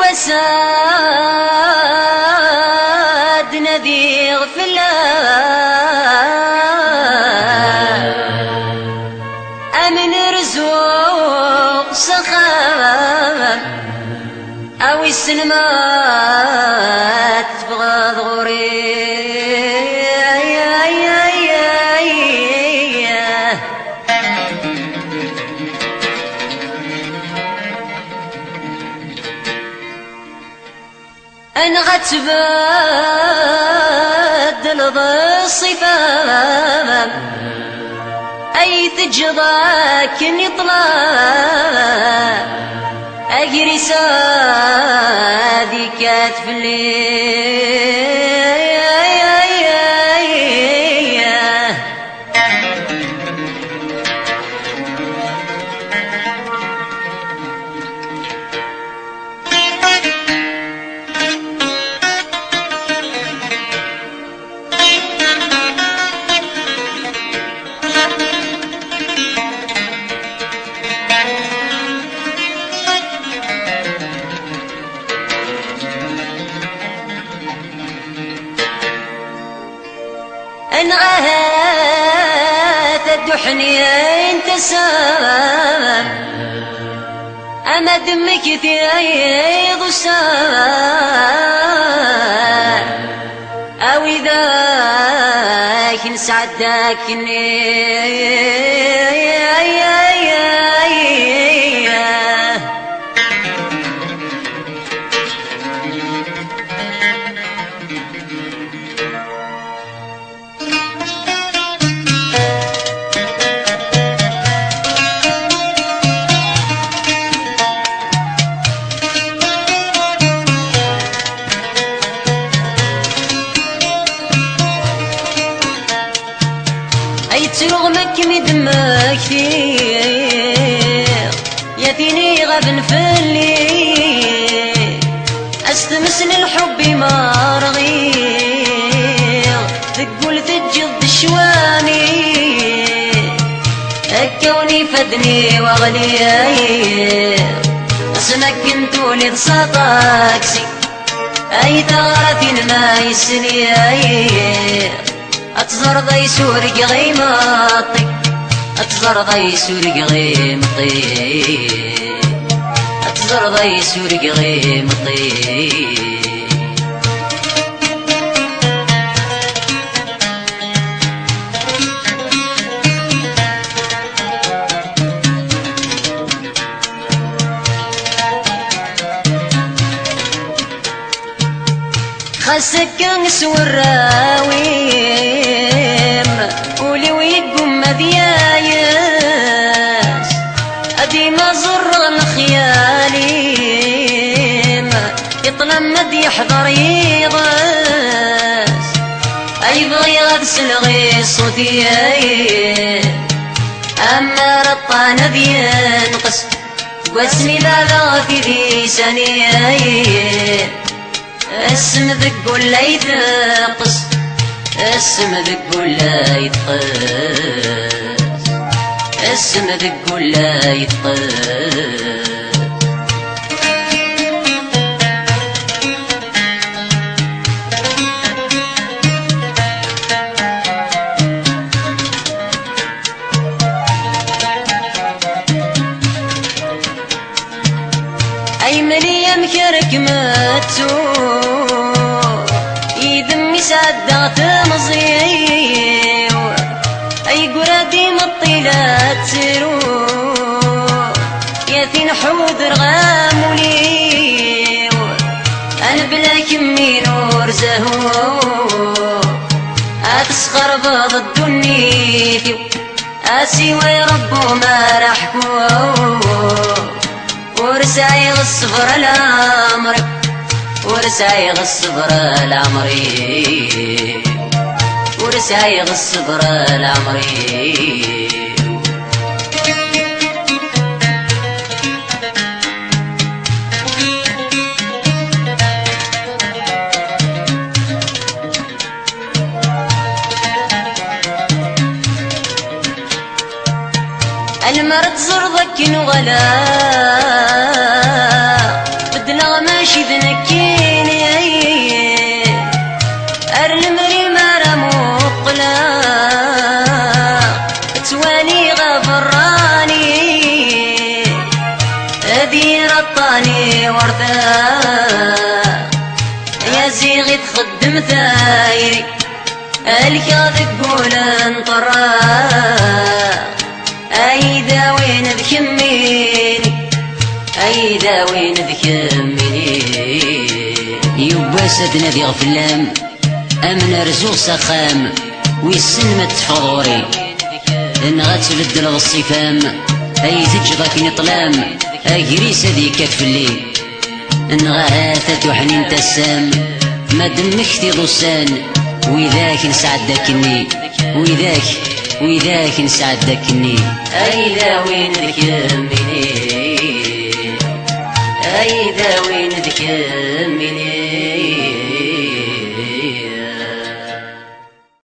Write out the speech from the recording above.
وبساد نذيغ أمن رزوق سخام أو السلمات تبغى ضغوري أنا غتبدل بالصفات أي تجضاك نطلع أجري سادي كاتف انغهات الدحني انت سام اما دمك ثيض السام او اذا نسعدك رغمك مدمك فيه يا ثيني غبن في الليل استمسن الحب ما رغير تقول تجد الشواني الكوني فدني واغلي اسمك كنت ولد سطاكسي اي ثغرة ما يسني أتزرد يسورق غيمطي أتزرد يسورق غيمطي أتزرد يسورق غيمطي خسك كنس والراويم قولي ويقوم مذيايس أدي ما زر خيالي يطلمد يحضر يغس أي بغي غدسل غي صوتي أما رطان ذي ينقص واسمي ذا في ذي سني اسم ذق ولا يثقس اسم ذق ولا يثقس اسم ذق ولا يثقس أي مليا مكرك ما تسوق يذمي سادات مصيو أي قرادي مطيلات سرو يا ثين حوذر غاموليو أنا بلا كمي نور زهو أتسخر بض الدنيا أسي ويربو ما رحكو ورسايغ الصبر الأمر ورسايغ الصبر الأمري ورسايغ الصبر الأمري المرت زرضك وغلا بدنا ما رشيد نكيني المري مرمو قلا توالي غفراني ادير الطاني ورثا يا زيغي تخدم ثايري الكاذب قول انطرا ايدا وين ذكميني ايدا وين ذكميني يبا سدنا ذي غفلام امن رزوق سخام ويسن ما تفضوري ان غتبدل الصفام اي تجضك نطلام اجريس ذيك تفلي ان غاثت وحنين تسام ما دمك ضسان وذاك نسعدكني وذاك نسعدكني ايدا وين ذكميني ايدا وين ذكميني